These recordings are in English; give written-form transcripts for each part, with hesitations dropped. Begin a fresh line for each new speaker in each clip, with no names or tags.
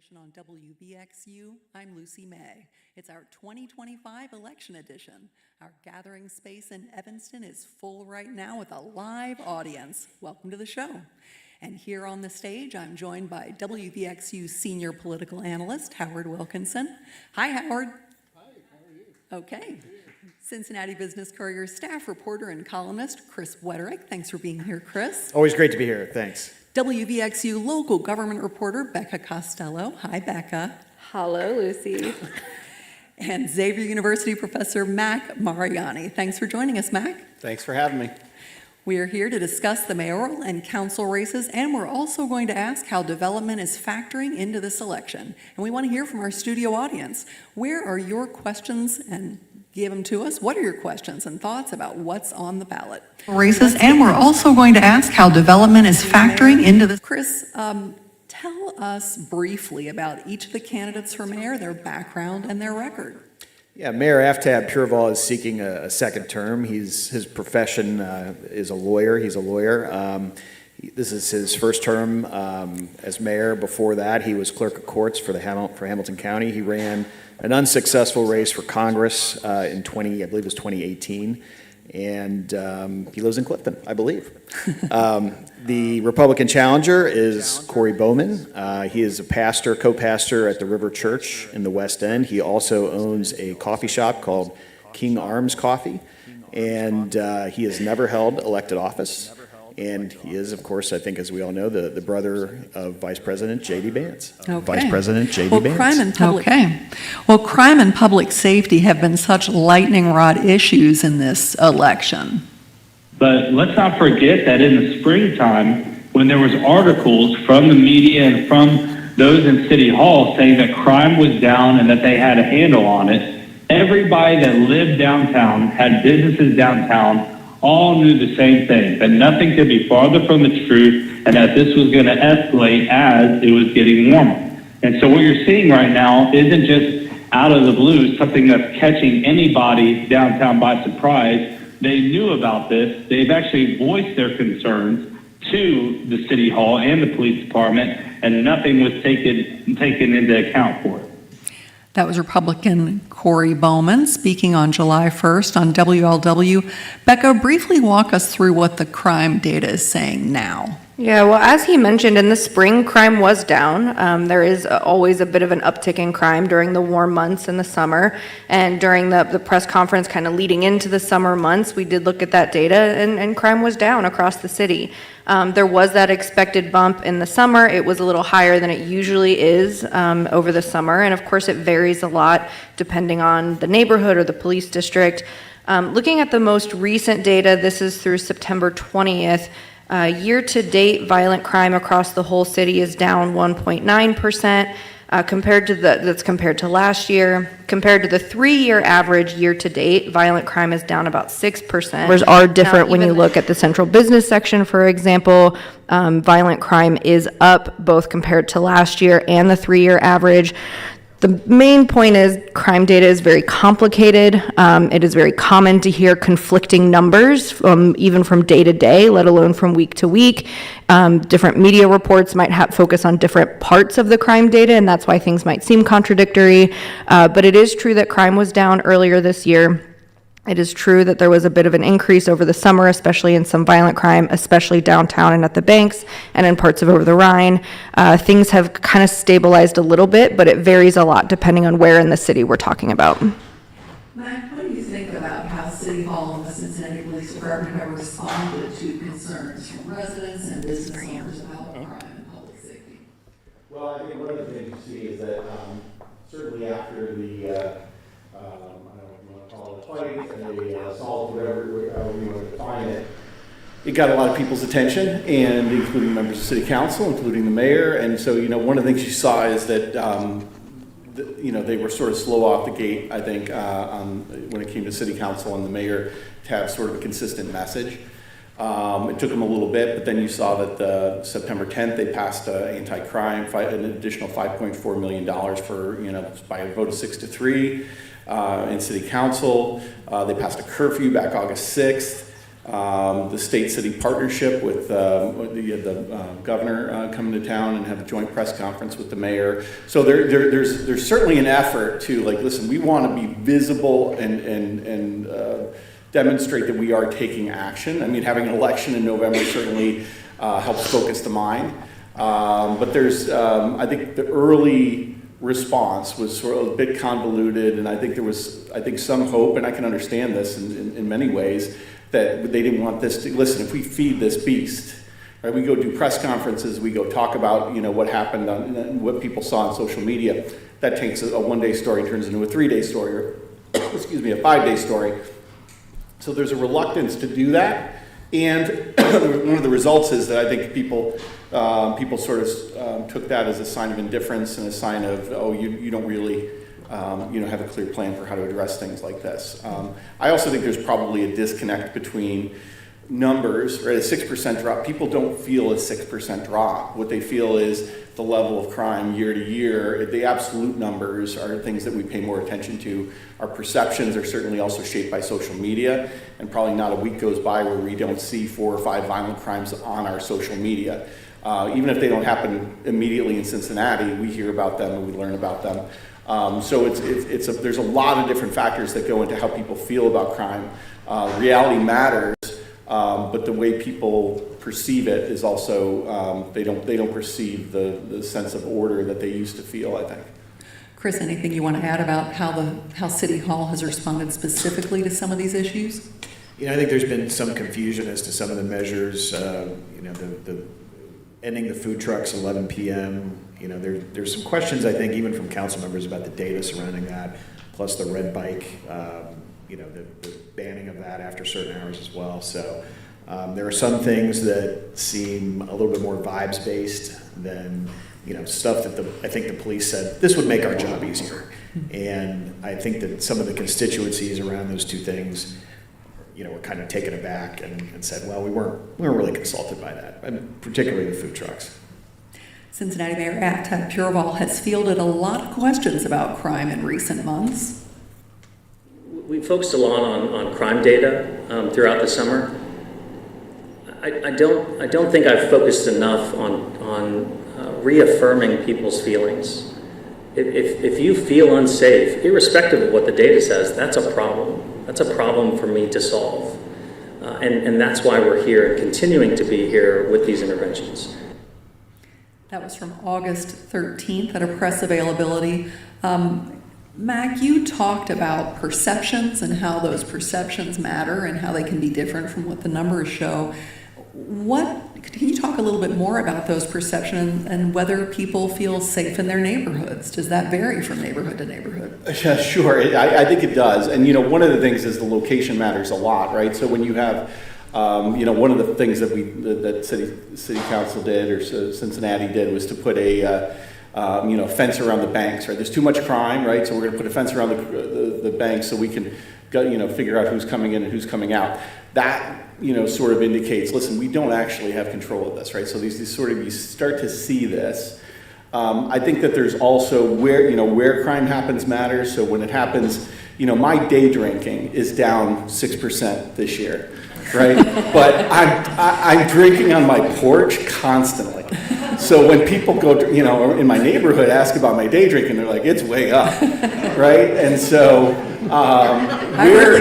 Edition on WVXU. I'm Lucy May. It's our 2025 election edition. Our gathering space in Evanston is full right now with a live audience. Welcome to the show. And here on the stage, I'm joined by WVXU senior political analyst, Howard Wilkinson. Hi, Howard.
Hi, how are you?
Okay. Cincinnati Business Courier staff reporter and columnist, Chris Wetterich. Thanks for being here, Chris.
Always great to be here. Thanks.
WVXU local government reporter, Becca Costello. Hi, Becca.
Hello, Lucy.
And Xavier University professor, Mack Mariani. Thanks for joining us, Mack.
Thanks for having me.
We are here to discuss the mayoral and council races, and we're also going to ask how development is factoring into this election. And we want to hear from our studio audience. Where are your questions, and give them to us? What are your questions and thoughts about what's on the ballot? Races, and we're also going to ask how development is factoring into this. Chris, tell us briefly about each of the candidates for mayor, their background, and their record.
Yeah, Mayor Aftab Pureval is seeking a second term. His profession is a lawyer. He's a lawyer. This is his first term as mayor. Before that, he was clerk of courts for Hamilton County. He ran an unsuccessful race for Congress in 2018, and he lives in Clifton, I believe. The Republican challenger is Corey Bowman. He is a pastor, co-pastor at the River Church in the West End. He also owns a coffee shop called King Arms Coffee, and he has never held elected office. And he is, of course, I think, as we all know, the brother of Vice President J.D. Vance.
Okay.
Vice President J.D. Vance.
Crime and public safety have been such lightning rod issues in this election.
But let's not forget that in the springtime, when there was articles from the media and from those in City Hall saying that crime was down and that they had a handle on it, everybody that lived downtown, had businesses downtown, all knew the same thing, that nothing could be farther from the truth and that this was going to escalate as it was getting warmer. And so what you're seeing right now isn't just out of the blue, something that's catching anybody downtown by surprise. They knew about this. They've actually voiced their concerns to the City Hall and the police department, and nothing was taken into account for it.
That was Republican Corey Bowman speaking on July 1st on WLW. Becca, briefly walk us through what the crime data is saying now.
Yeah, well, as he mentioned, in the spring, crime was down. There is always a bit of an uptick in crime during the warm months in the summer. And during the press conference kind of leading into the summer months, we did look at that data, and crime was down across the city. There was that expected bump in the summer. It was a little higher than it usually is over the summer. And of course, it varies a lot depending on the neighborhood or the police district. Looking at the most recent data, this is through September 20th. Year-to-date, violent crime across the whole city is down 1.9%. That's compared to last year. Compared to the 3-year average year-to-date, violent crime is down about 6%. Numbers are different when you look at the central business section, for example. Violent crime is up both compared to last year and the 3-year average. The main point is crime data is very complicated. It is very common to hear conflicting numbers, even from day to day, let alone from week to week. Different media reports might focus on different parts of the crime data, and that's why things might seem contradictory. But it is true that crime was down earlier this year. It is true that there was a bit of an increase over the summer, especially in some violent crime, especially downtown and at the banks and in parts of over the Rhine. Things have kind of stabilized a little bit, but it varies a lot depending on where in the city we're talking about.
Matt, what do you think about how City Hall and the Cincinnati Police Department have responded to concerns from residents and business owners about crime and public safety?
Well, I think one of the things you see is that certainly after the fight and the assault, whatever you want to define it, it got a lot of people's attention, and including members of city council, including the mayor. And so, one of the things you saw is that, they were sort of slow off the gate, I think, when it came to city council and the mayor to have sort of a consistent message. It took them a little bit, but then you saw that September 10th, they passed anti-crime, an additional $5.4 million for, by a vote of 6-3. In city council, they passed a curfew back August 6th. the state-city partnership with the governor coming to town and have a joint press conference with the mayor. So there's certainly an effort to, like, listen, we want to be visible and demonstrate that we are taking action. I mean, having an election in November certainly helps focus the mind. But there's, I think the early response was sort of a bit convoluted, and I think there was, some hope, and I can understand this in many ways, that they didn't want this to, listen, if we feed this beast, right, we go do press conferences, we go talk about, what happened on, what people saw on social media, that takes a one-day story and turns into a 3-day story, or, excuse me, a 5-day story. So there's a reluctance to do that, and one of the results is that I think people sort of took that as a sign of indifference and a sign of, oh, you don't really have a clear plan for how to address things like this. I also think there's probably a disconnect between numbers, right? A 6% drop. People don't feel a 6% drop. What they feel is the level of crime year to year. The absolute numbers are things that we pay more attention to. Our perceptions are certainly also shaped by social media, and probably not a week goes by where we don't see 4 or 5 violent crimes on our social media. Even if they don't happen immediately in Cincinnati, we hear about them and we learn about them. So there's a lot of different factors that go into how people feel about crime. Reality matters, but the way people perceive it is also, they don't perceive the sense of order that they used to feel, I think.
Chris, anything you want to add about how City Hall has responded specifically to some of these issues?
I think there's been some confusion as to some of the measures, the ending the food trucks 11 p.m. There's some questions, I think, even from council members about the data surrounding that, plus the red bike, the banning of that after certain hours as well. So there are some things that seem a little bit more vibes-based than, stuff that I think the police said, this would make our job easier. And I think that some of the constituencies around those two things, were kind of taken aback and said, well, we weren't really consulted by that, and particularly the food trucks.
Cincinnati Mayor Ted Pureval has fielded a lot of questions about crime in recent months.
We focused a lot on crime data throughout the summer. I don't think I've focused enough on reaffirming people's feelings. If you feel unsafe, irrespective of what the data says, that's a problem. That's a problem for me to solve. And that's why we're here and continuing to be here with these interventions.
That was from August 13th at a press availability. Mack, you talked about perceptions and how those perceptions matter and how they can be different from what the numbers show. Can you talk a little bit more about those perceptions and whether people feel safe in their neighborhoods? Does that vary from neighborhood to neighborhood?
Yeah, sure. I think it does. And, one of the things is the location matters a lot, right? So when you have, one of the things that city council did or Cincinnati did was to put a fence around the banks, right? There's too much crime, right? So we're going to put a fence around the banks so we can figure out who's coming in and who's coming out. That, sort of indicates, listen, we don't actually have control of this, right? So these sort of, you start to see this. I think that there's also where crime happens matters. So when it happens, my day drinking is down 6% this year, right? But I'm drinking on my porch constantly. So when people go, in my neighborhood, ask about my day drinking, they're like, it's way up, right? And so where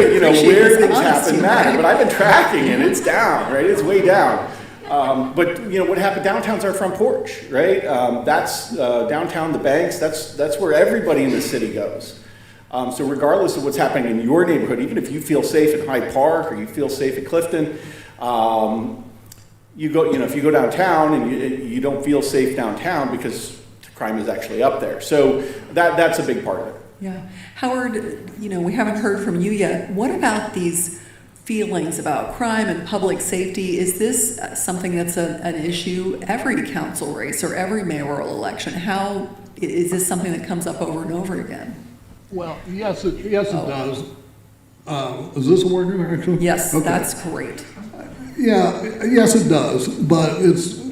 things happen matter. But I've been tracking and it's down, right? It's way down. But what happened? Downtown's our front porch, right? That's downtown, the banks. That's where everybody in the city goes. So regardless of what's happening in your neighborhood, even if you feel safe at Hyde Park or you feel safe at Clifton, you go, if you go downtown and you don't feel safe downtown because crime is actually up there. So that's a big part of it.
Yeah. Howard, we haven't heard from you yet. What about these feelings about crime and public safety? Is this something that's an issue every council race or every mayoral election? How is this something that comes up over and over again?
Well, yes, it does. Is this working actually?
Yes,
okay.
That's great.
Yeah, yes, it does, but it's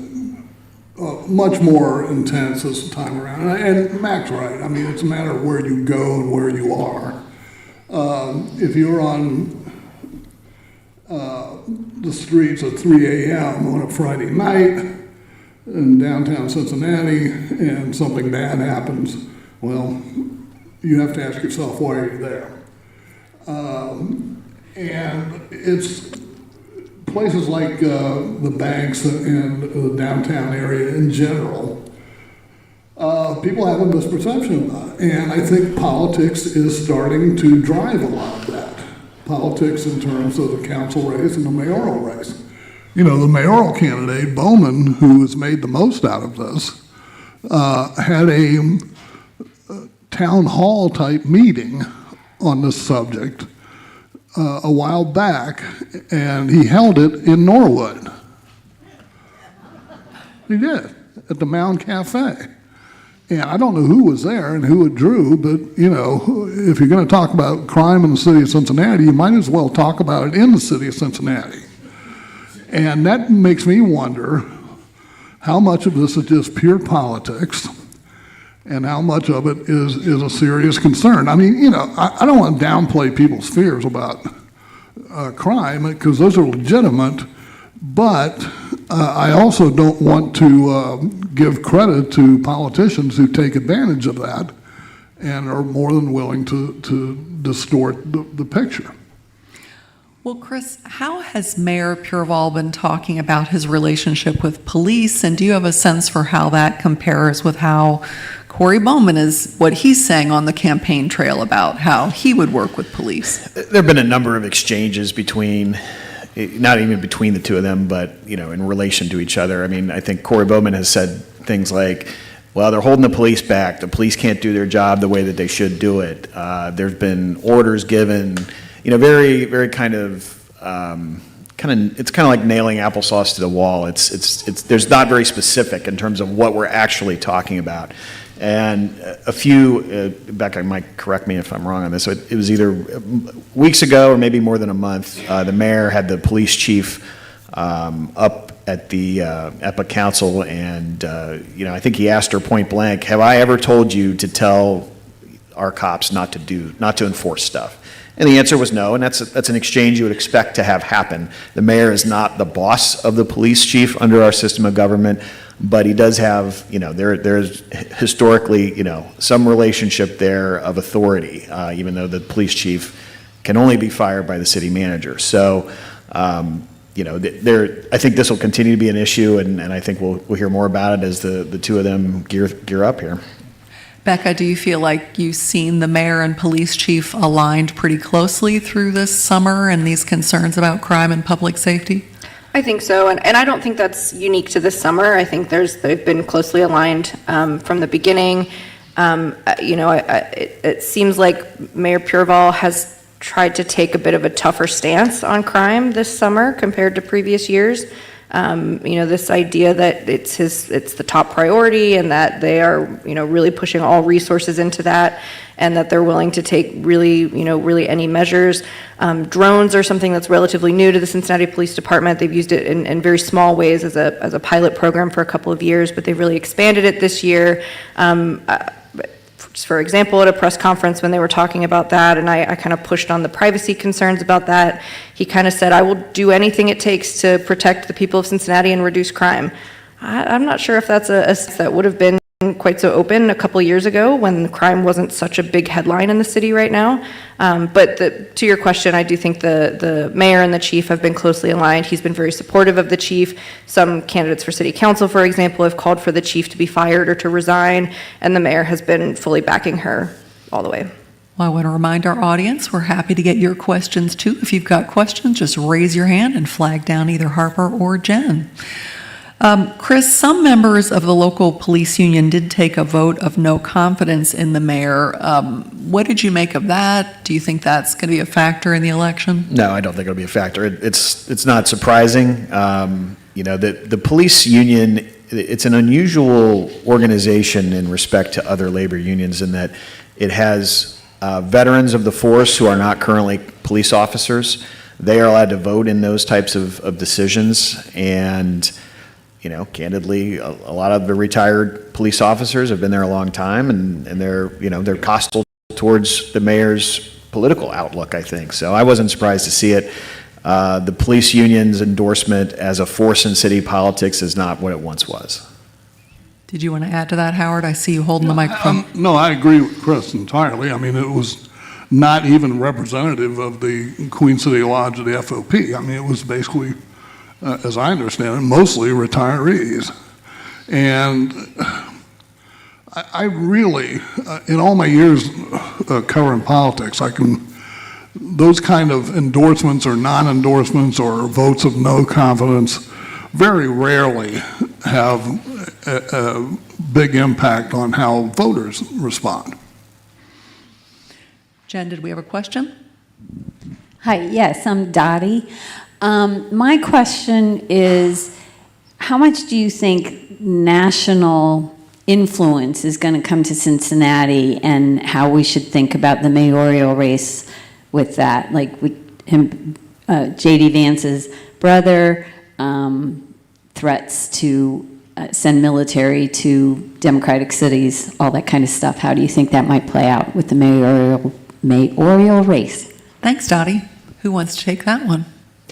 much more intense this time around. And Mack's right. I mean, it's a matter of where you go and where you are. If you're on the streets at 3 a.m. on a Friday night in downtown Cincinnati and something bad happens, well, you have to ask yourself, why are you there? And it's places like the banks and the downtown area in general. People have a misperception about it, and I think politics is starting to drive a lot of that. Politics in terms of the council race and the mayoral race. You know, the mayoral candidate, Bowman, who has made the most out of this, had a town hall type meeting on this subject a while back, and he held it in Norwood. He did, at the Mound Cafe. And I don't know who was there and who it drew, but, you know, if you're going to talk about crime in the city of Cincinnati, you might as well talk about it in the city of Cincinnati. And that makes me wonder how much of this is just pure politics and how much of it is a serious concern. I mean, you know, I don't want to downplay people's fears about crime, because those are legitimate, but I also don't want to give credit to politicians who take advantage of that and are more than willing to distort the picture.
Well, Chris, how has Mayor Pureval been talking about his relationship with police, and do you have a sense for how that compares with how Corey Bowman is, what he's saying on the campaign trail about how he would work with police?
There have been a number of exchanges between, not even between the two of them, but, you know, in relation to each other. I mean, I think Corey Bowman has said things like, well, they're holding the police back. The police can't do their job the way that they should do it. There's been orders given, you know, very, very it's kind of like nailing applesauce to the wall. There's not very specific in terms of what we're actually talking about. And a few, Becca might correct me if I'm wrong on this, so it was either weeks ago or maybe more than a month, the mayor had the police chief up at the EPA council, and you know, I think he asked her point blank, have I ever told you to tell our cops not to enforce stuff? And the answer was no, and that's an exchange you would expect to have happen. The mayor is not the boss of the police chief under our system of government, but he does have, you know, there's historically, you know, some relationship there of authority, even though the police chief can only be fired by the city manager. So, you know, I think this will continue to be an issue, and I think we'll hear more about it as the two of them gear up here.
Becca, do you feel like you've seen the mayor and police chief aligned pretty closely through this summer and these concerns about crime and public safety?
I think so, and I don't think that's unique to this summer. I think they've been closely aligned from the beginning. You know, it seems like Mayor Pureval has tried to take a bit of a tougher stance on crime this summer compared to previous years. You know, this idea that it's the top priority and that they are, you know, really pushing all resources into that, and that they're willing to take really any measures. Drones are something that's relatively new to the Cincinnati Police Department. They've used it in very small ways as a pilot program for a couple of years, but they've really expanded it this year. For example, at a press conference when they were talking about that, and I kind of pushed on the privacy concerns about that, he kind of said, I will do anything it takes to protect the people of Cincinnati and reduce crime. I'm not sure if that's that would have been quite so open a couple years ago when crime wasn't such a big headline in the city right now. But to your question, I do think the mayor and the chief have been closely aligned. He's been very supportive of the chief. Some candidates for city council, for example, have called for the chief to be fired or to resign, and the mayor has been fully backing her all the way.
Well, I want to remind our audience, we're happy to get your questions too. If you've got questions, just raise your hand and flag down either Harper or Jen. Chris, some members of the local police union did take a vote of no confidence in the mayor. What did you make of that? Do you think that's going to be a factor in the election?
No, I don't think it'll be a factor. It's not surprising. You know, the police union, it's an unusual organization in respect to other labor unions in that it has veterans of the force who are not currently police officers. They are allowed to vote in those types of decisions, and you know, candidly, a lot of the retired police officers have been there a long time, and they're hostile towards the mayor's political outlook, I think. So I wasn't surprised to see it. The police union's endorsement as a force in city politics is not what it once was.
Did you want to add to that, Howard? I see you holding the microphone.
No, I agree with Chris entirely. I mean, it was not even representative of the Queen City Lodge of the FOP. I mean, it was basically, as I understand it, mostly retirees. And I really, in all my years covering politics, those kind of endorsements or non-endorsements or votes of no confidence very rarely have a big impact on how voters respond.
Jen, did we have a question?
Hi, yes, I'm Dottie. My question is, how much do you think national influence is going to come to Cincinnati, and how we should think about the mayoral race with that? Like with him, J.D. Vance's brother, threats to send military to Democratic cities, all that kind of stuff. How do you think that might play out with the mayoral race?
Thanks, Dottie. Who wants to take that one?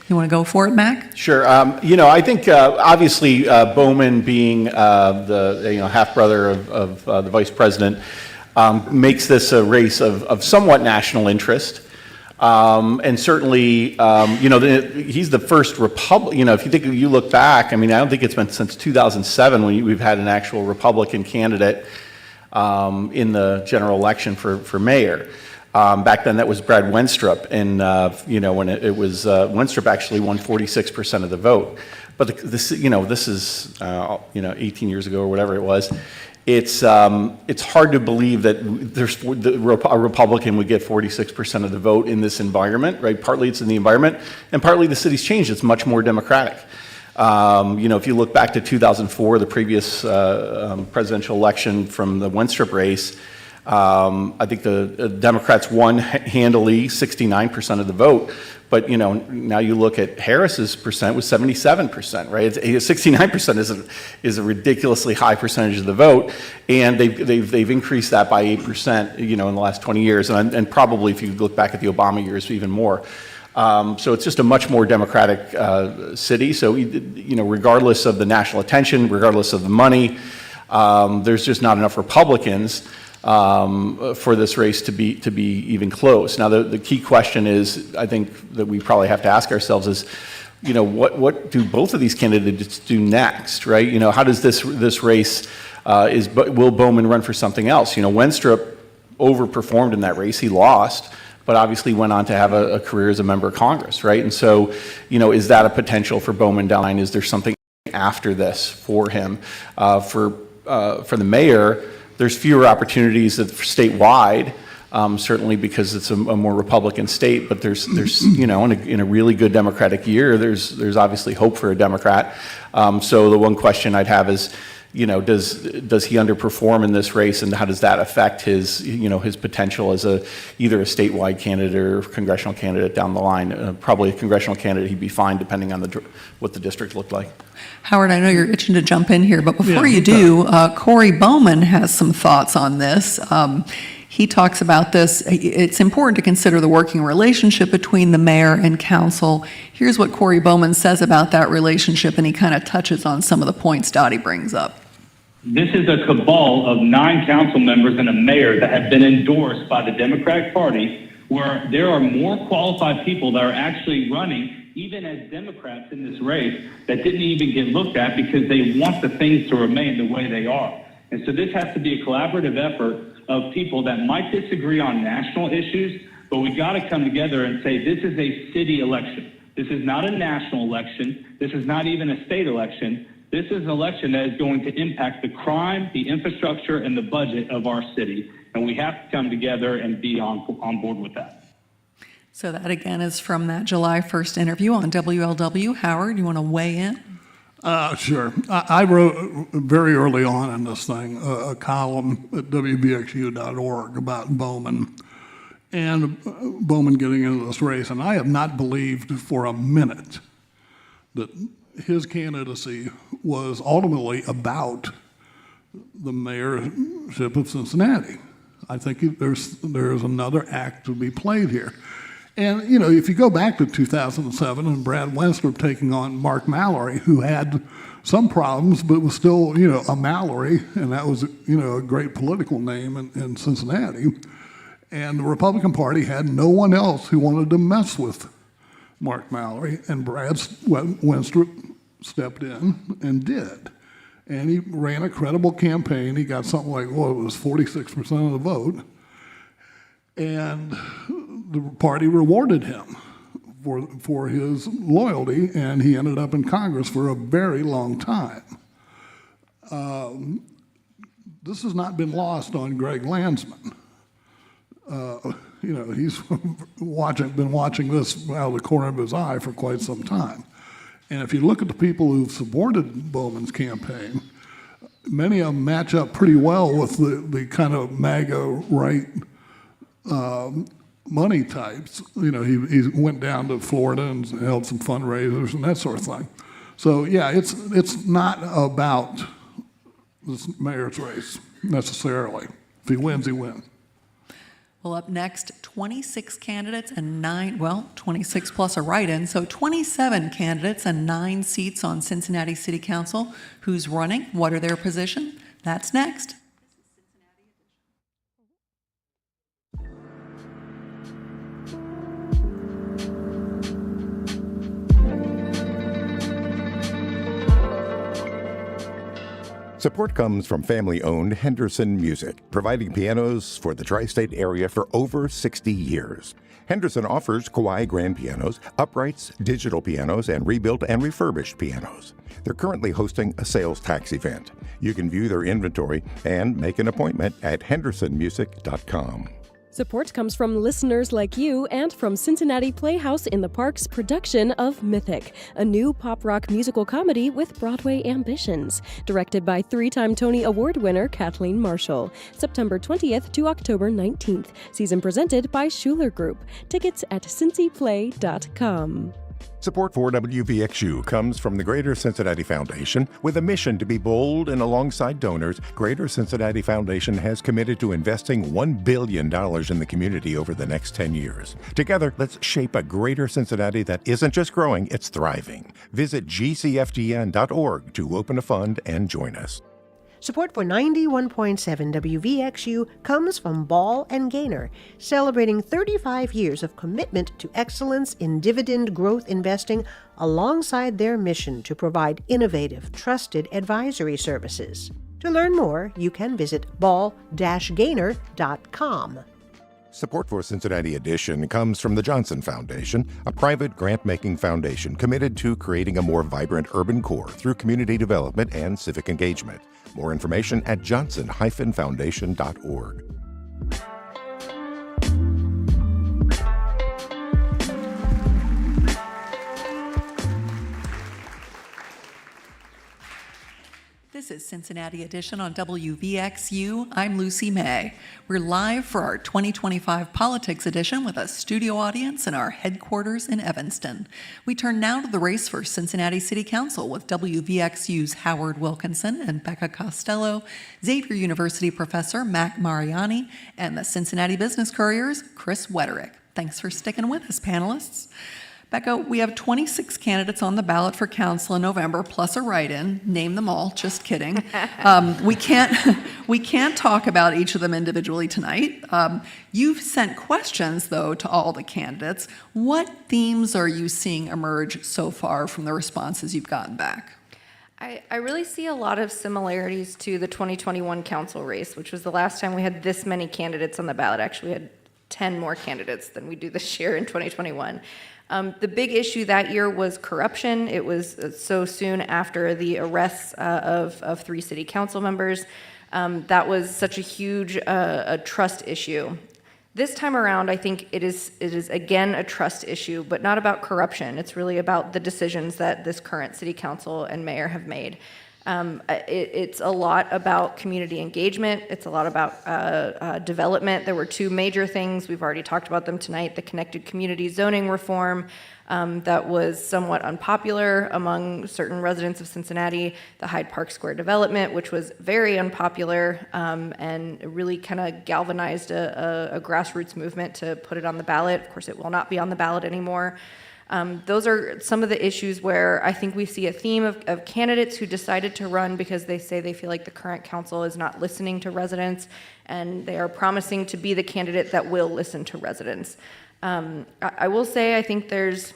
You want to go for it, Mack?
Sure. I think obviously Bowman being the half-brother of the vice president makes this a race of somewhat national interest. And certainly, he's the first Republican. If you look back, I don't think it's been since 2007 when we've had an actual Republican candidate in the general election for mayor. Back then, that was Brad Wenstrup, and when it was Wenstrup actually won 46% of the vote. But this is 18 years ago or whatever it was. It's hard to believe that a Republican would get 46% of the vote in this environment, right? Partly it's in the environment, and partly the city's changed. It's much more democratic. If you look back to 2004, the previous presidential election from the Wenstrup race, I think the Democrats won handily 69% of the vote. But now you look at Harris's percent was 77%, right? 69% is a ridiculously high percentage of the vote, and they've increased that by 8%, in the last 20 years, and probably if you look back at the Obama years, even more. So it's just a much more democratic city. So regardless of the national attention, regardless of the money, there's just not enough Republicans for this race to be even close. Now, the key question is, I think that we probably have to ask ourselves is, what do both of these candidates do next, right? How does this race will Bowman run for something else? Wenstrup overperformed in that race; he lost, but obviously went on to have a career as a member of Congress, right? And so, is that a potential for Bowman down the line? Is there something after this for him? For the mayor, there's fewer opportunities statewide, certainly because it's a more Republican state. But there's in a really good Democratic year, there's obviously hope for a Democrat. So the one question I'd have is, does he underperform in this race, and how does that affect his his potential as either a statewide candidate or congressional candidate down the line? Probably a congressional candidate, he'd be fine depending on what the district looked like.
Howard, I know you're itching to jump in here, but before you do, Corey Bowman has some thoughts on this. He talks about this. It's important to consider the working relationship between the mayor and council. Here's what Corey Bowman says about that relationship, and he kind of touches on some of the points Dottie brings up.
This is a cabal of 9 council members and a mayor that have been endorsed by the Democratic Party, where there are more qualified people that are actually running, even as Democrats in this race, that didn't even get looked at because they want the things to remain the way they are. And so this has to be a collaborative effort of people that might disagree on national issues, but we got to come together and say this is a city election. This is not a national election. This is not even a state election. This is an election that is going to impact the crime, the infrastructure, and the budget of our city. And we have to come together and be on board with that.
So that, again, is from that July 1st interview on WLW. Howard, you want to weigh in?
Sure. I wrote very early on in this thing a column at WVXU.org about Bowman and Bowman getting into this race, and I have not believed for a minute that his candidacy was ultimately about the mayorship of Cincinnati. I think there's another act to be played here. And, you know, if you go back to 2007 and Brad Wenstrup taking on Mark Mallory, who had some problems, but was still, you know, a Mallory, and that was, you know, a great political name in Cincinnati. And the Republican Party had no one else who wanted to mess with Mark Mallory, and Brad Wenstrup stepped in and did. And he ran a credible campaign. He got something like, well, it was 46% of the vote. And the party rewarded him for his loyalty, and he ended up in Congress for a very long time. This has not been lost on Greg Landsman. You know, he's been watching this out of the corner of his eye for quite some time. And if you look at the people who've supported Bowman's campaign, many of them match up pretty well with the kind of MAGA right money types. You know, he went down to Florida and held some fundraisers and that sort of thing. So yeah, it's not about this mayor's race necessarily. If he wins, he wins.
Well, up next, 26 candidates and 26 plus a write-in, so 27 candidates and 9 seats on Cincinnati City Council. Who's running? What are their position? That's next.
Support comes from family-owned Henderson Music, providing pianos for the tri-state area for over 60 years. Henderson offers Kawai grand pianos, uprights, digital pianos, and rebuilt and refurbished pianos. They're currently hosting a sales tax event. You can view their inventory and make an appointment at hendersonmusic.com.
Support comes from listeners like you and from Cincinnati Playhouse in the Park's production of Mythic, a new pop-rock musical comedy with Broadway ambitions. Directed by 3-time Tony Award winner Kathleen Marshall. September 20th to October 19th. Season presented by Schuler Group. Tickets at cincyplay.com.
Support for WVXU comes from the Greater Cincinnati Foundation. With a mission to be bold and alongside donors, Greater Cincinnati Foundation has committed to investing $1 billion in the community over the next 10 years. Together, let's shape a Greater Cincinnati that isn't just growing, it's thriving. Visit gcfdn.org to open a fund and join us.
Support for 91.7 WVXU comes from Ball & Gaynor, celebrating 35 years of commitment to excellence in dividend growth investing alongside their mission to provide innovative, trusted advisory services. To learn more, you can visit ball-gaynor.com.
Support for Cincinnati Edition comes from the Johnson Foundation, a private grant-making foundation committed to creating a more vibrant urban core through community development and civic engagement. More information at johnson-foundation.org.
This is Cincinnati Edition on WVXU. I'm Lucy May. We're live for our 2025 Politics Edition with a studio audience in our headquarters in Evanston. We turn now to the race for Cincinnati City Council with WVXU's Howard Wilkinson and Becca Costello, Xavier University professor Mack Mariani, and the Cincinnati Business Courier's Chris Wetterich. Thanks for sticking with us, panelists. Becca, we have 26 candidates on the ballot for council in November, plus a write-in. Name them all. Just kidding. We can't talk about each of them individually tonight. You've sent questions, though, to all the candidates. What themes are you seeing emerge so far from the responses you've gotten back?
I really see a lot of similarities to the 2021 council race, which was the last time we had this many candidates on the ballot. Actually, we had 10 more candidates than we do this year in 2021. The big issue that year was corruption. It was so soon after the arrests of 3 city council members. That was such a huge a trust issue. This time around, I think it is again a trust issue, but not about corruption. It's really about the decisions that this current city council and mayor have made. It's a lot about community engagement. It's a lot about development. There were two major things. We've already talked about them tonight. The connected community zoning reform that was somewhat unpopular among certain residents of Cincinnati. The Hyde Park Square development, which was very unpopular and really kind of galvanized a grassroots movement to put it on the ballot. Of course, it will not be on the ballot anymore. Those are some of the issues where I think we see a theme of candidates who decided to run because they say they feel like the current council is not listening to residents, and they are promising to be the candidate that will listen to residents. I will say I think there's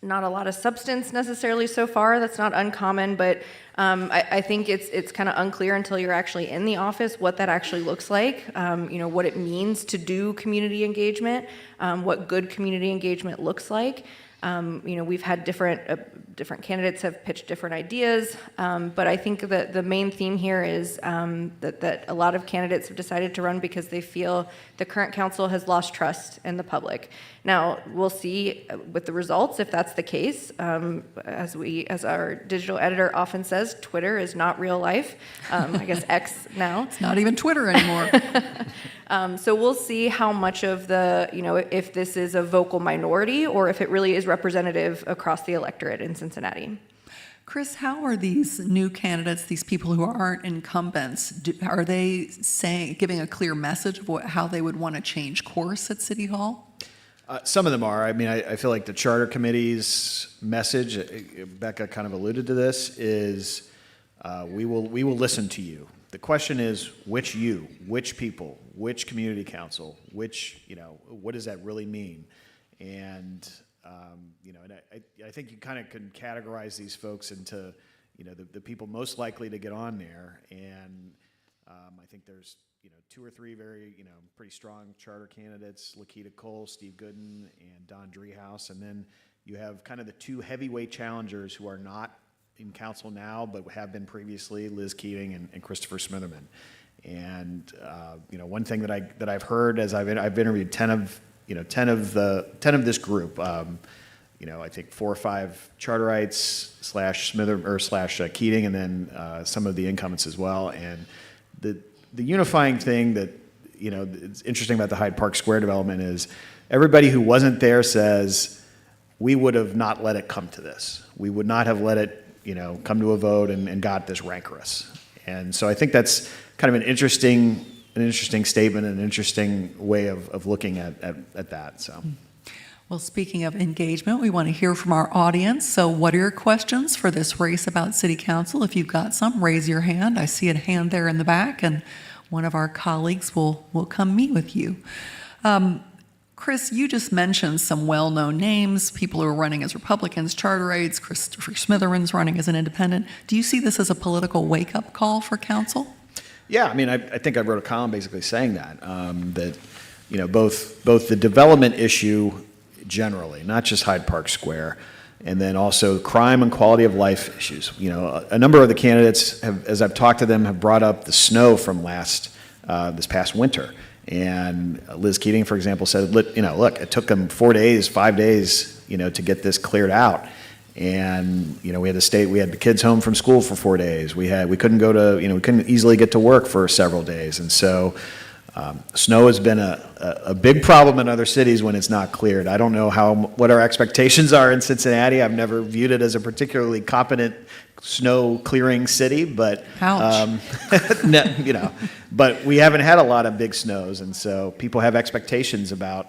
not a lot of substance necessarily so far. That's not uncommon, but I think it's kind of unclear until you're actually in the office what that actually looks like, what it means to do community engagement, what good community engagement looks like. We've had different candidates have pitched different ideas, but I think that the main theme here is that a lot of candidates have decided to run because they feel the current council has lost trust in the public. Now, we'll see with the results if that's the case. As our digital editor often says, Twitter is not real life. I guess X now.
It's not even Twitter anymore.
So we'll see how much of if this is a vocal minority or if it really is representative across the electorate in Cincinnati.
Chris, how are these new candidates, these people who aren't incumbents, are they giving a clear message of how they would want to change course at City Hall?
Some of them are. I mean, I feel like the charter committee's message, Becca kind of alluded to this, is we will listen to you. The question is, which people, which community council, what does that really mean? And, I think you kind of can categorize these folks into, the people most likely to get on there. And I think there's, two or three very, pretty strong charter candidates, Lakita Cole, Steve Gooden, and Don Driehaus. And then you have kind of the two heavyweight challengers who are not in council now, but have been previously, Liz Keating and Christopher Smitherman. And one thing that I've heard as I've interviewed 10 of this group. I think 4 or 5 charterites / Keating, and then some of the incumbents as well. And the unifying thing that it's interesting about the Hyde Park Square development is everybody who wasn't there says we would have not let it come to this. We would not have let it come to a vote and got this rancorous. And so I think that's kind of an interesting statement, an interesting way of looking at that. So.
Well, speaking of engagement, we want to hear from our audience. So what are your questions for this race about City Council? If you've got some, raise your hand. I see a hand there in the back, and one of our colleagues will come meet with you. Chris, you just mentioned some well-known names, people who are running as Republicans, charterites, Christopher Smitherman's running as an independent. Do you see this as a political wake-up call for council?
Yeah, I mean, I think I wrote a column basically saying that, both the development issue generally, not just Hyde Park Square, and then also crime and quality of life issues. A number of the candidates have, as I've talked to them, have brought up the snow from this past winter. And Liz Keating, for example, said, look, it took them 4 days, 5 days, to get this cleared out. And, we had the kids home from school for 4 days. We couldn't we couldn't easily get to work for several days. And so snow has been a big problem in other cities when it's not cleared. I don't know what our expectations are in Cincinnati. I've never viewed it as a particularly competent snow clearing city, but but we haven't had a lot of big snows, and so people have expectations about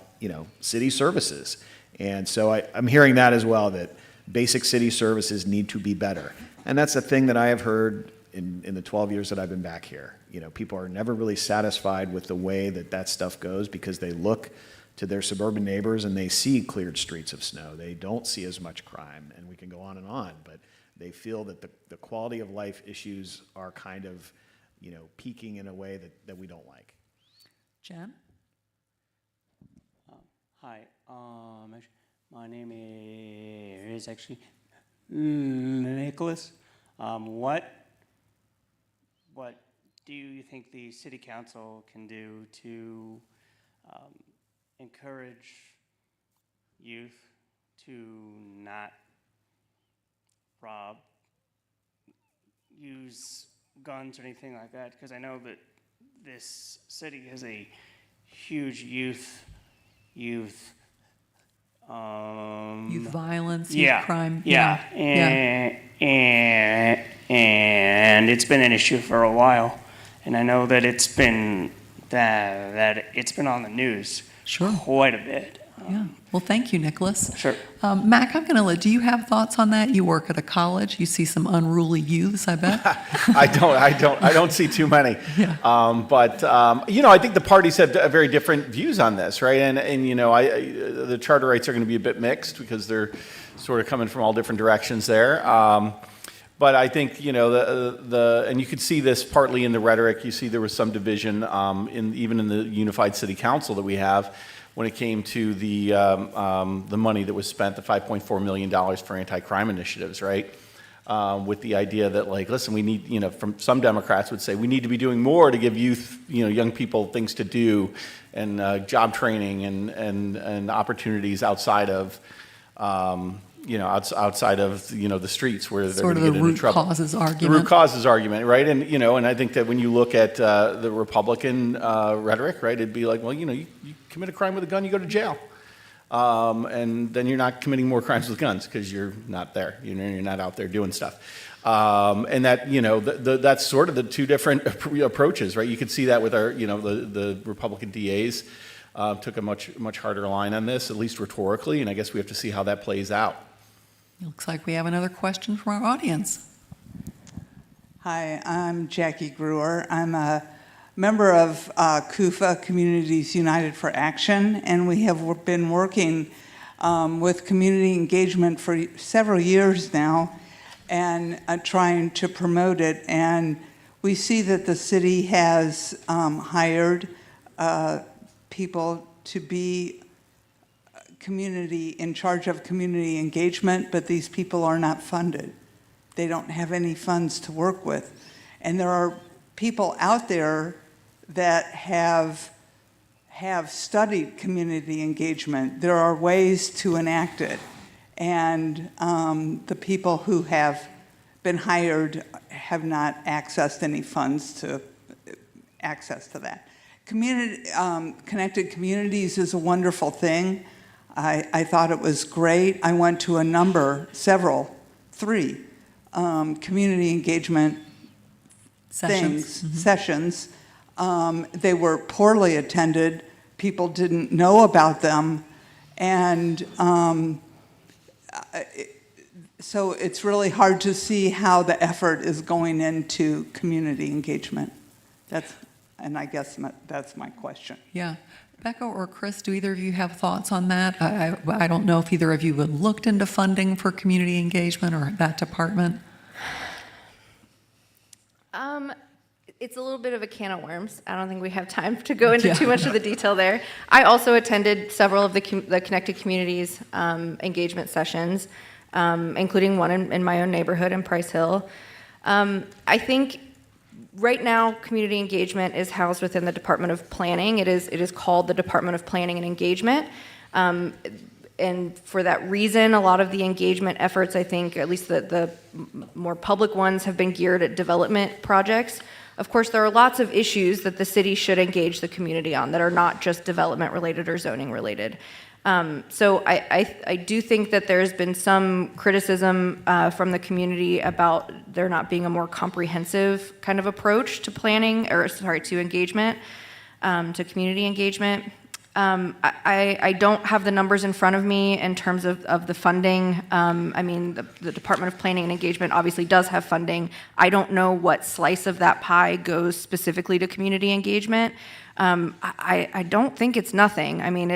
city services, and so I'm hearing that as well, that basic city services need to be better, and that's a thing that I have heard in the 12 years that I've been back here. People are never really satisfied with the way that stuff goes because they look to their suburban neighbors and they see cleared streets of snow. They don't see as much crime, and we can go on, but they feel that the quality of life issues are kind of, peaking in a way that we don't like.
Jen?
Hi, my name is actually Nicholas. What do you think the city council can do to encourage youth to not rob use guns or anything like that, because I know that this city has a huge youth
violence,
yeah,
youth crime.
yeah, and it's been an issue for a while, and I know that it's been that it's been on the news quite a bit.
Yeah. Well, thank you, Nicholas.
Sure.
Mack, I'm going to do you have thoughts on that? You work at a college. You see some unruly youths, I bet.
I don't see too many.
Yeah.
I think the parties have very different views on this, right? And the Charterites are going to be a bit mixed because they're sort of coming from all different directions there. But I think, and you could see this partly in the rhetoric. You see there was some division even in the unified city council that we have when it came to the money that was spent, the $5.4 million for anti-crime initiatives, right? With the idea that, listen, we need, from some Democrats would say, we need to be doing more to give youth, young people things to do and job training and opportunities outside of, outside of, the streets where they're going to get into trouble.
Sort of the root causes argument.
The root causes argument, right? And, and I think that when you look at the Republican rhetoric, right, it'd be like, well, you commit a crime with a gun, you go to jail. And then you're not committing more crimes with guns because you're not there. You're not out there doing stuff. And that, that's sort of the two different approaches, right? You could see that with our, the Republican DAs took a much harder line on this, at least rhetorically, and I guess we have to see how that plays out.
It looks like we have another question from our audience.
Hi, I'm Jackie Brewer. I'm a member of CUFA, Communities United for Action, and we have been working with community engagement for several years now and trying to promote it. And we see that the city has hired people to be in charge of community engagement, but these people are not funded. They don't have any funds to work with. And there are people out there that have studied community engagement. There are ways to enact it. And the people who have been hired have not accessed any funds to access to that. Connected communities is a wonderful thing. I thought it was great. I went to three community engagement sessions. They were poorly attended. People didn't know about them. And so it's really hard to see how the effort is going into community engagement. And I guess that's my question.
Yeah. Becca or Chris, do either of you have thoughts on that? I don't know if either of you have looked into funding for community engagement or that department.
It's a little bit of a can of worms. I don't think we have time to go into too much of the detail there. I also attended several of the Connected Communities engagement sessions, including one in my own neighborhood in Price Hill. I think right now, community engagement is housed within the Department of Planning. It is called the Department of Planning and Engagement. And for that reason, a lot of the engagement efforts, I think, at least the more public ones, have been geared at development projects. Of course, there are lots of issues that the city should engage the community on that are not just development related or zoning related. So I do think that there's been some criticism from the community about there not being a more comprehensive kind of approach to to engagement, to community engagement. I don't have the numbers in front of me in terms of the funding. I mean, the Department of Planning and Engagement obviously does have funding. I don't know what slice of that pie goes specifically to community engagement. I don't think it's nothing. I mean,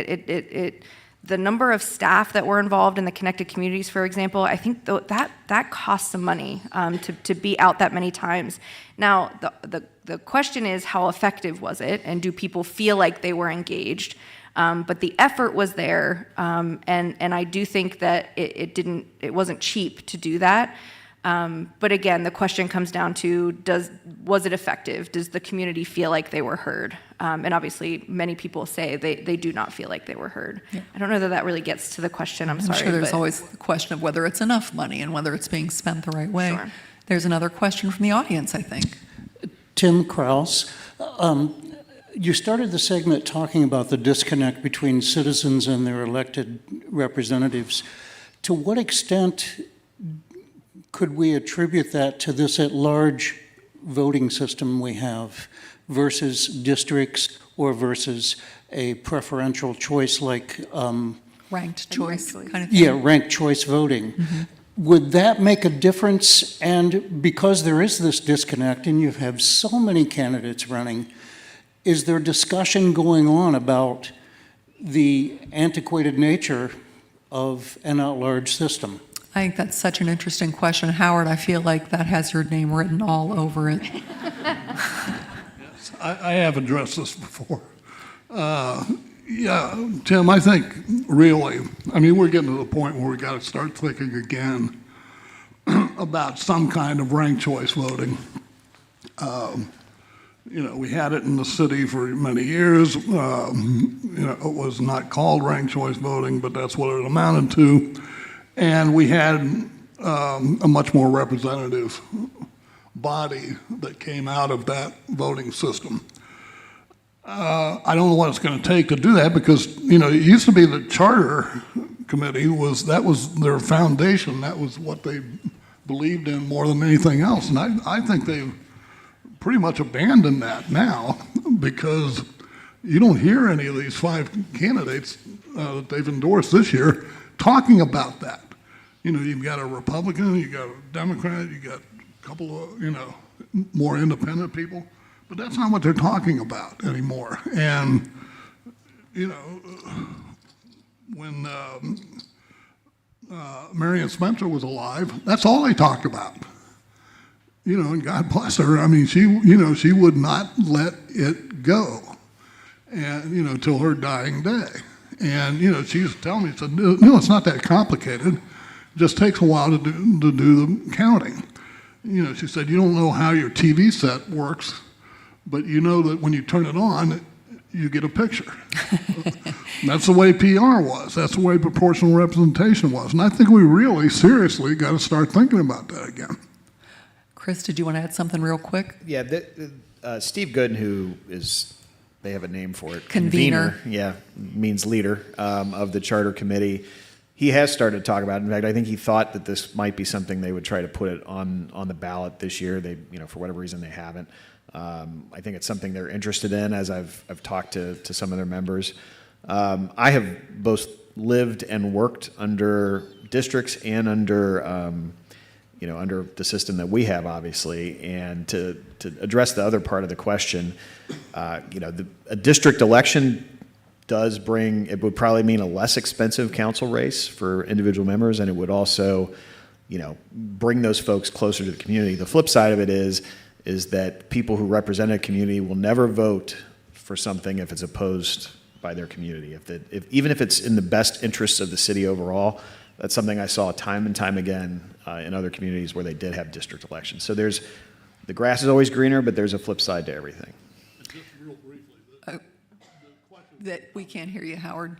the number of staff that were involved in the Connected Communities, for example, I think that costs some money to be out that many times. Now, the question is, how effective was it, and do people feel like they were engaged? But the effort was there, and I do think that it wasn't cheap to do that. But again, the question comes down to, was it effective? Does the community feel like they were heard? And obviously, many people say they do not feel like they were heard. Yeah. I don't know that really gets to the question. I'm sorry.
I'm sure there's always the question of whether it's enough money and whether it's being spent the right way.
Sure.
There's another question from the audience, I think.
Tim Kraus. You started the segment talking about the disconnect between citizens and their elected representatives. To what extent could we attribute that to this at-large voting system we have versus districts or versus a preferential choice like
Ranked choice kind of thing.
yeah, ranked choice voting? Would that make a difference? And because there is this disconnect and you have so many candidates running, is there discussion going on about the antiquated nature of an at-large system?
I think that's such an interesting question. Howard, I feel like that has your name written all over it.
I have addressed this before. Yeah, Tim, I think really, I mean, we're getting to the point where we got to start thinking again about some kind of ranked choice voting. You know, we had it in the city for many years. You know, it was not called ranked choice voting, but that's what it amounted to. And we had a much more representative body that came out of that voting system. I don't know what it's going to take to do that because, you know, it used to be the charter committee that was their foundation. That was what they believed in more than anything else. And I think they've pretty much abandoned that now because you don't hear any of these 5 candidates that they've endorsed this year talking about that. You know, you've got a Republican, you've got a Democrat, you've got a couple of, you know, more independent people. But that's not what they're talking about anymore. And, you know, when Marion Spencer was alive, that's all they talked about. You know, and God bless her. I mean, she would not let it go, and, you know, till her dying day. And, you know, she used to tell me, she said, no, it's not that complicated. It just takes a while to do the counting. You know, she said, you don't know how your TV set works, but you know that when you turn it on, you get a picture. That's the way PR was. That's the way proportional representation was. And I think we really seriously got to start thinking about that again.
Chris, did you want to add something real quick?
Yeah, Steve Gooden, who is, they have a name for it.
Convener.
Yeah, means leader of the charter committee. He has started to talk about it. In fact, I think he thought that this might be something they would try to put it on the ballot this year. They, you know, for whatever reason, they haven't. I think it's something they're interested in, as I've talked to some of their members. I have both lived and worked under districts and under, you know, under the system that we have, obviously. And to address the other part of the question, you know, a district election does bring, it would probably mean a less expensive council race for individual members, and it would also, you know, bring those folks closer to the community. The flip side of it is that people who represent a community will never vote for something if it's opposed by their community. Even if it's in the best interests of the city overall, that's something I saw time and time again in other communities where they did have district elections. So the grass is always greener, but there's a flip side to everything.
Just real briefly.
That we can't hear you, Howard.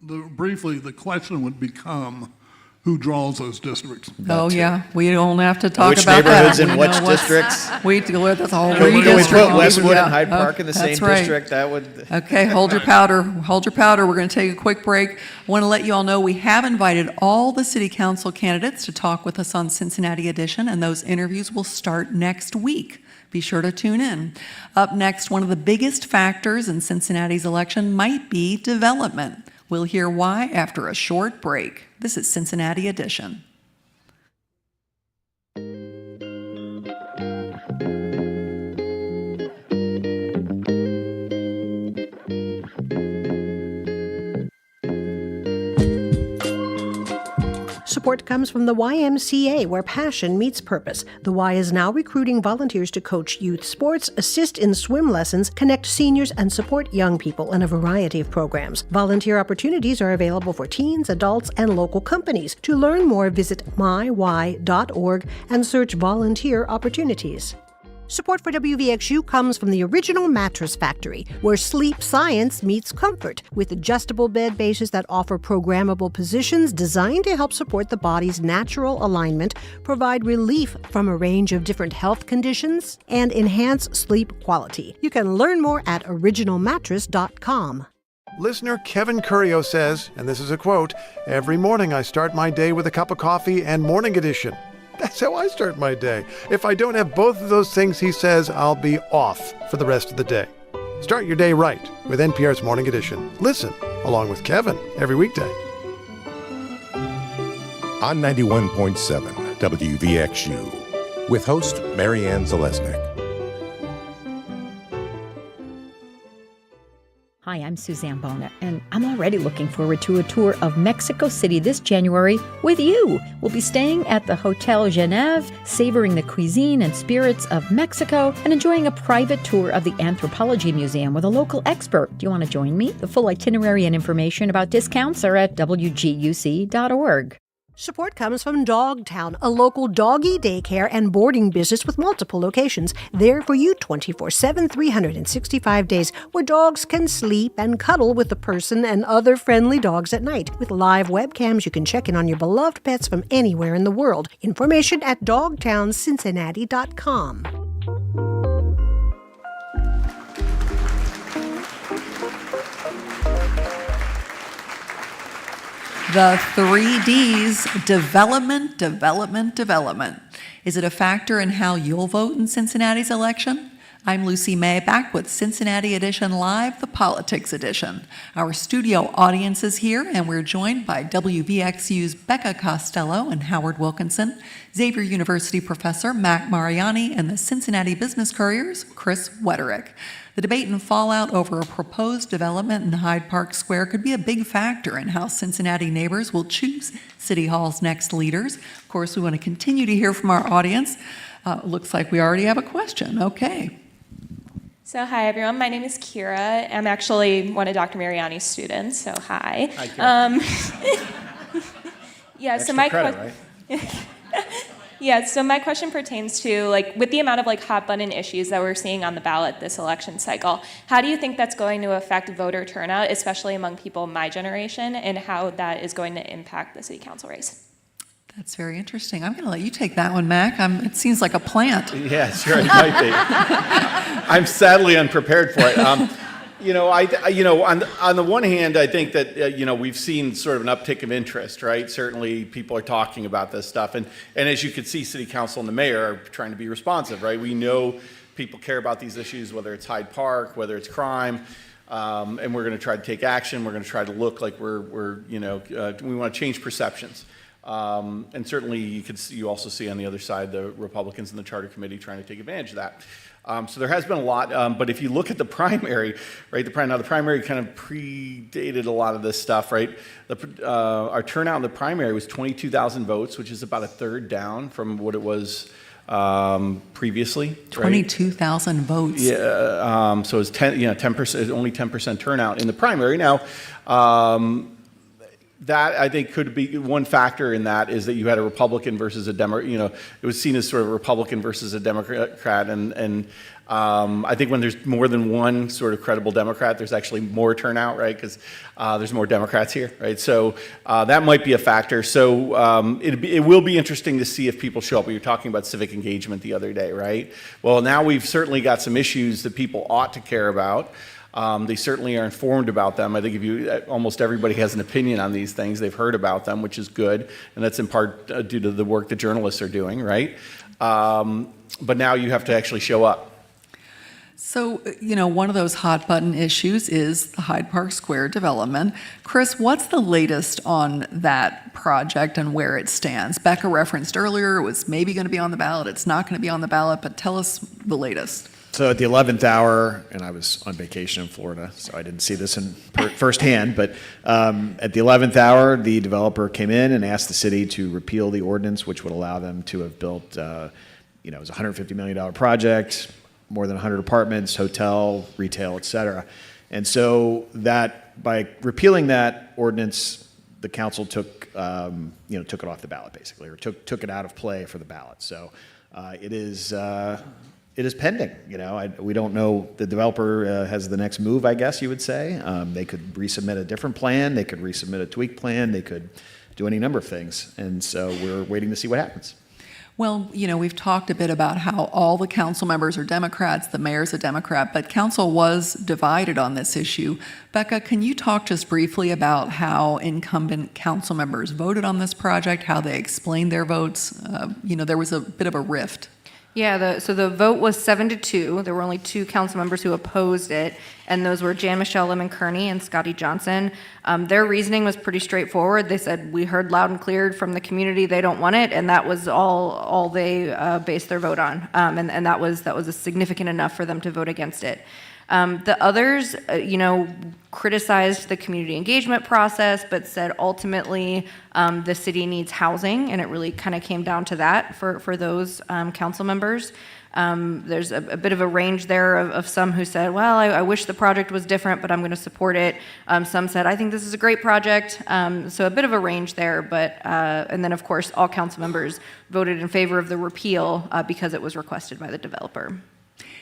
Briefly, the question would become, who draws those districts?
Oh, yeah, we don't have to talk
Which
about that.
neighborhoods and
We
which
know what's-
districts?
We deal with the whole
Can we
redistricting.
put Westwood
Yeah.
and Hyde Park in the same
That's right.
district? That would.
Okay, hold your powder. Hold your powder. We're going to take a quick break. I want to let you all know we have invited all the city council candidates to talk with us on Cincinnati Edition, and those interviews will start next week. Be sure to tune in. Up next, one of the biggest factors in Cincinnati's election might be development. We'll hear why after a short break. This is Cincinnati Edition.
Support comes from the YMCA, where passion meets purpose. The Y is now recruiting volunteers to coach youth sports, assist in swim lessons, connect seniors, and support young people in a variety of programs. Volunteer opportunities are available for teens, adults, and local companies. To learn more, visit myy.org and search volunteer opportunities. Support for WVXU comes from the Original Mattress Factory, where sleep science meets comfort, with adjustable bed bases that offer programmable positions designed to help support the body's natural alignment, provide relief from a range of different health conditions, and enhance sleep quality. You can learn more at originalmattress.com.
Listener Kevin Courier says, and this is a quote, "Every morning I start my day with a cup of coffee and Morning Edition. That's how I start my day. If I don't have both of those things, he says, I'll be off for the rest of the day." Start your day right with NPR's Morning Edition. Listen, along with Kevin, every weekday.
On 91.7 WVXU, with host Marianne Zalesnik.
Hi, I'm Suzanne Bona, and I'm already looking forward to a tour of Mexico City this January with you. We'll be staying at the Hotel Genève, savoring the cuisine and spirits of Mexico, and enjoying a private tour of the Anthropology Museum with a local expert. Do you want to join me? The full itinerary and information about discounts are at wguc.org.
Support comes from Dogtown, a local doggy daycare and boarding business with multiple locations. There for you 24/7, 365 days, where dogs can sleep and cuddle with the person and other friendly dogs at night. With live webcams, you can check in on your beloved pets from anywhere in the world. Information at dogtowncincinnati.com.
The 3Ds, development, development, development. Is it a factor in how you'll vote in Cincinnati's election? I'm Lucy May, back with Cincinnati Edition Live, the Politics Edition. Our studio audience is here, and we're joined by WVXU's Becca Costello and Howard Wilkinson, Xavier University professor Mack Mariani, and the Cincinnati Business Courier's Chris Wetterich. The debate and fallout over a proposed development in Hyde Park Square could be a big factor in how Cincinnati neighbors will choose City Hall's next leaders. Of course, we want to continue to hear from our audience. Looks like we already have a question. Okay.
So hi, everyone. My name is Kira. I'm actually one of Dr. Mariani's students, so hi.
Hi, Kira.
Yeah,
Extra
so my
credit, right?
Yeah, so my question pertains to, with the amount of hot button issues that we're seeing on the ballot this election cycle, how do you think that's going to affect voter turnout, especially among people my generation, and how that is going to impact the city council race?
That's very interesting. I'm going to let you take that one, Mac. It seems like a plant.
Yeah, sure, it might be. I'm sadly unprepared for it. On the one hand, I think that we've seen sort of an uptick of interest, right? Certainly, people are talking about this stuff, and as you can see, City Council and the mayor are trying to be responsive, right? We know people care about these issues, whether it's Hyde Park, whether it's crime, and we're going to try to take action. We're going to try to look like we want to change perceptions. And certainly, you also see on the other side the Republicans in the Charter Committee trying to take advantage of that. So there has been a lot, but if you look at the primary, right? The primary kind of predated a lot of this stuff, right? Our turnout in the primary was 22,000 votes, which is about a third down from what it was previously.
22,000 votes.
Yeah. So it's 10%, only 10% turnout in the primary. Now, that I think could be one factor in that is that you had a Republican versus a Democrat. It was seen as sort of a Republican versus a Democrat, and I think when there's more than one sort of credible Democrat, there's actually more turnout, right? Because there's more Democrats here, right? So that might be a factor. So it will be interesting to see if people show up. We were talking about civic engagement the other day, right? Well, now we've certainly got some issues that people ought to care about. They certainly are informed about them. I think almost everybody has an opinion on these things. They've heard about them, which is good, and that's in part due to the work that journalists are doing, right? But now you have to actually show up.
So, one of those hot button issues is the Hyde Park Square development. Chris, what's the latest on that project and where it stands? Becca referenced earlier it was maybe going to be on the ballot. It's not going to be on the ballot, but tell us the latest.
So at the 11th hour, and I was on vacation in Florida, so I didn't see this firsthand, but at the 11th hour, the developer came in and asked the city to repeal the ordinance, which would allow them to have built, it was a $150 million project, more than 100 apartments, hotel, retail, et cetera. And so that, by repealing that ordinance, the council took it off the ballot, basically, or took it out of play for the ballot. So it is... it is pending. We don't know. The developer has the next move, I guess you would say. They could resubmit a different plan. They could resubmit a tweak plan. They could do any number of things. And so we're waiting to see what happens.
Well, we've talked a bit about how all the council members are Democrats, the mayor's a Democrat, but council was divided on this issue. Becca, can you talk just briefly about how incumbent council members voted on this project, how they explained their votes? There was a bit of a rift.
Yeah, so the vote was 7-2. There were only 2 council members who opposed it, and those were Jan Michelle Lemon-Kearney and Scotty Johnson. Their reasoning was pretty straightforward. They said, we heard loud and clear from the community they don't want it, and that was all they based their vote on. And that was a significant enough for them to vote against it. The others, criticized the community engagement process, but said ultimately the city needs housing, and it really kind of came down to that for those council members. There's a bit of a range there of some who said, well, I wish the project was different, but I'm going to support it. Some said, I think this is a great project. So a bit of a range there, but and then of course all council members voted in favor of the repeal because it was requested by the developer.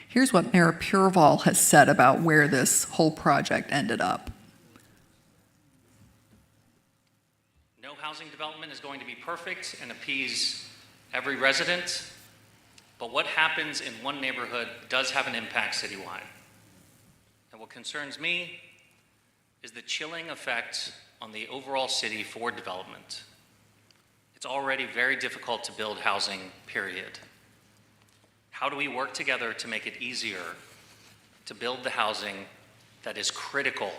Here's what Mayor Pureval has said about where this whole project ended up.
No housing development is going to be perfect and appease every resident, but what happens in one neighborhood does have an impact citywide. And what concerns me is the chilling effect on the overall city for development. It's already very difficult to build housing, period. How do we work together to make it easier to build the housing that is critical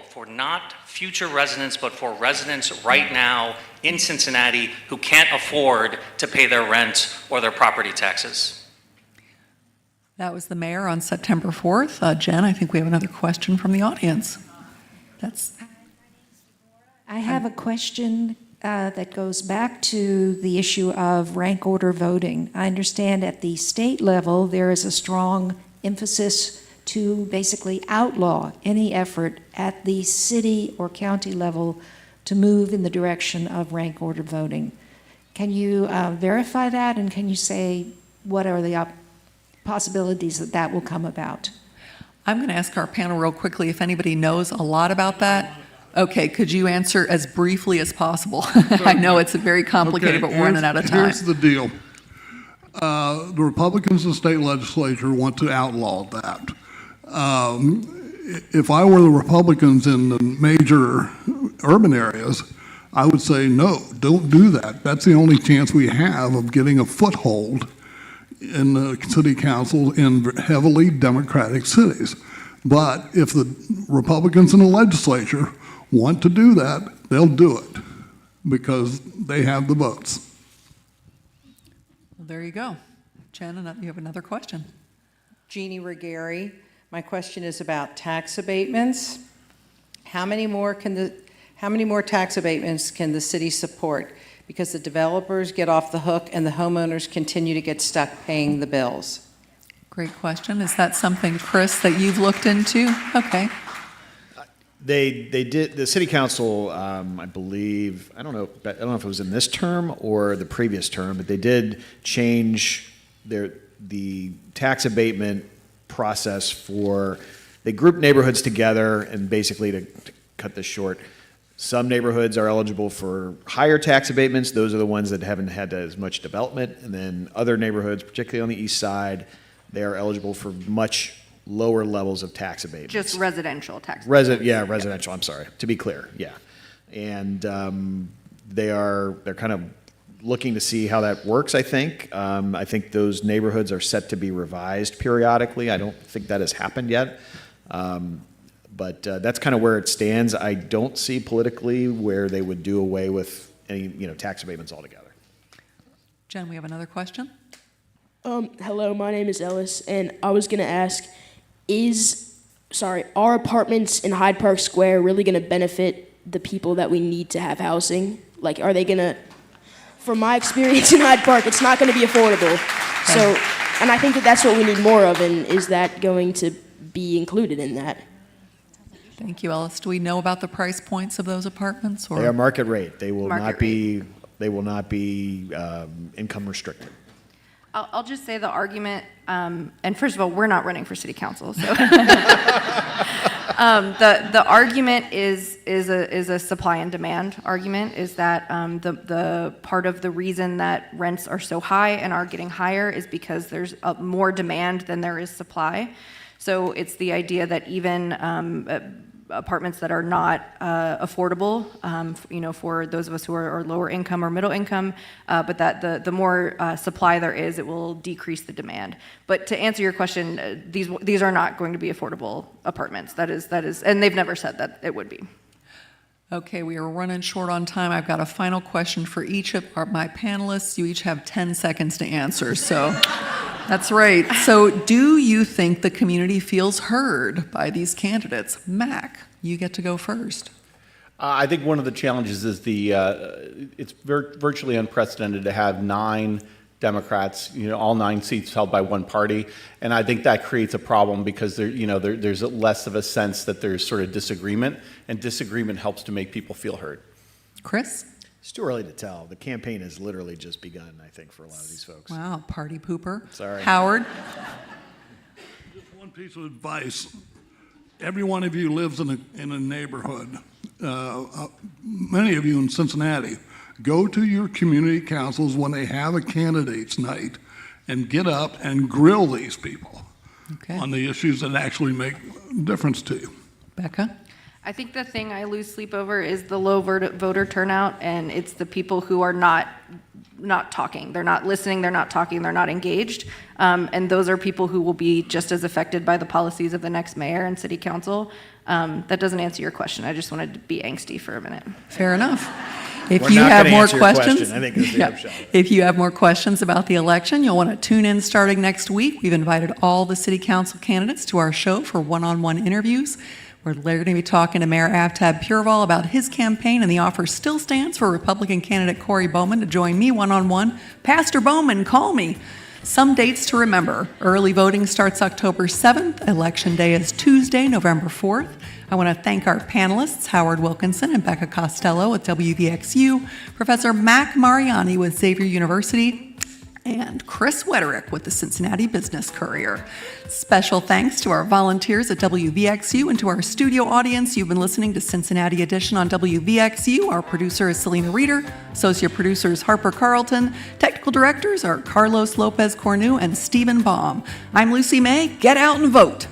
for not future residents, but for residents right now in Cincinnati who can't afford to pay their rent or their property taxes?
That was the mayor on September 4th. Jen, I think we have another question from the audience.
I have a question that goes back to the issue of rank order voting. I understand at the state level there is a strong emphasis to basically outlaw any effort at the city or county level to move in the direction of rank order voting. Can you verify that, and can you say what are the possibilities that will come about?
I'm going to ask our panel real quickly if anybody knows a lot about that. Okay, could you answer as briefly as possible? I know it's very complicated, but we're running out of time.
Here's the deal. The Republicans in the state legislature want to outlaw that. If I were the Republicans in the major urban areas, I would say, no, don't do that. That's the only chance we have of getting a foothold in the city council in heavily Democratic cities. But if the Republicans in the legislature want to do that, they'll do it because they have the votes.
Well, there you go. Jen, you have another question.
Jeannie Regari. My question is about tax abatements. How many more tax abatements can the city support? Because the developers get off the hook and the homeowners continue to get stuck paying the bills.
Great question. Is that something, Chris, that you've looked into? Okay.
They did, the city council, I believe, I don't know if it was in this term or the previous term, but they did change the tax abatement process they grouped neighborhoods together, and basically to cut this short, some neighborhoods are eligible for higher tax abatements. Those are the ones that haven't had as much development. And then other neighborhoods, particularly on the east side, they are eligible for much lower levels of tax abatements.
Just residential tax.
Residential. I'm sorry. To be clear, yeah. And they're kind of looking to see how that works. I think those neighborhoods are set to be revised periodically. I don't think that has happened yet, but that's kind of where it stands. I don't see politically where they would do away with any tax abatements altogether.
Jen, we have another question.
Hello, my name is Ellis, and I was going to ask, are apartments in Hyde Park Square really going to benefit the people that we need to have housing? Like, are they going to, from my experience in Hyde Park, it's not going to be affordable. So, and I think that's what we need more of, and is that going to be included in that?
Thank you, Ellis. Do we know about the price points of those apartments? Or?
They are market rate. They will not be income restricted.
I'll just say the argument, and first of all, we're not running for city council, so. The argument is a supply and demand argument, is that the part of the reason that rents are so high and are getting higher is because there's more demand than there is supply. So it's the idea that even apartments that are not affordable, for those of us who are lower income or middle income, but that the more supply there is, it will decrease the demand. But to answer your question, these are not going to be affordable apartments. That is, and they've never said that it would be.
Okay, we are running short on time. I've got a final question for each of my panelists. You each have 10 seconds to answer, so that's right. So do you think the community feels heard by these candidates? Mack, you get to go first.
I think one of the challenges is it's virtually unprecedented to have 9 Democrats, all 9 seats held by one party, and I think that creates a problem because there's less of a sense that there's sort of disagreement, and disagreement helps to make people feel heard.
Chris?
It's too early to tell. The campaign has literally just begun, I think, for a lot of these folks.
Wow, party pooper.
Sorry.
Howard?
Just one piece of advice. Every one of you lives in a neighborhood. Many of you in Cincinnati. Go to your community councils when they have a candidates night and get up and grill these people on the issues that actually make a difference to you.
Becca?
I think the thing I lose sleep over is the low voter turnout, and it's the people who are not talking. They're not listening, they're not talking, they're not engaged. And those are people who will be just as affected by the policies of the next mayor and city council. That doesn't answer your question. I just wanted to be angsty for a minute.
Fair enough. If you have more questions,
I think is the upshot.
If you have more questions about the election, you'll want to tune in starting next week. We've invited all the city council candidates to our show for one-on-one interviews. We're going to be talking to Mayor Aftab Pureval about his campaign, and the offer still stands for Republican candidate Corey Bowman to join me one-on-one. Pastor Bowman, call me. Some dates to remember. Early voting starts October 7th. Election day is Tuesday, November 4th. I want to thank our panelists, Howard Wilkinson and Becca Costello with WVXU, Professor Mack Mariani with Xavier University, and Chris Wetterich with the Cincinnati Business Courier. Special thanks to our volunteers at WVXU and to our studio audience. You've been listening to Cincinnati Edition on WVXU. Our producer is Selena Reeder. Associate producer is Harper Carlton. Technical directors are Carlos Lopez Cornu and Stephen Baum. I'm Lucy May. Get out and vote.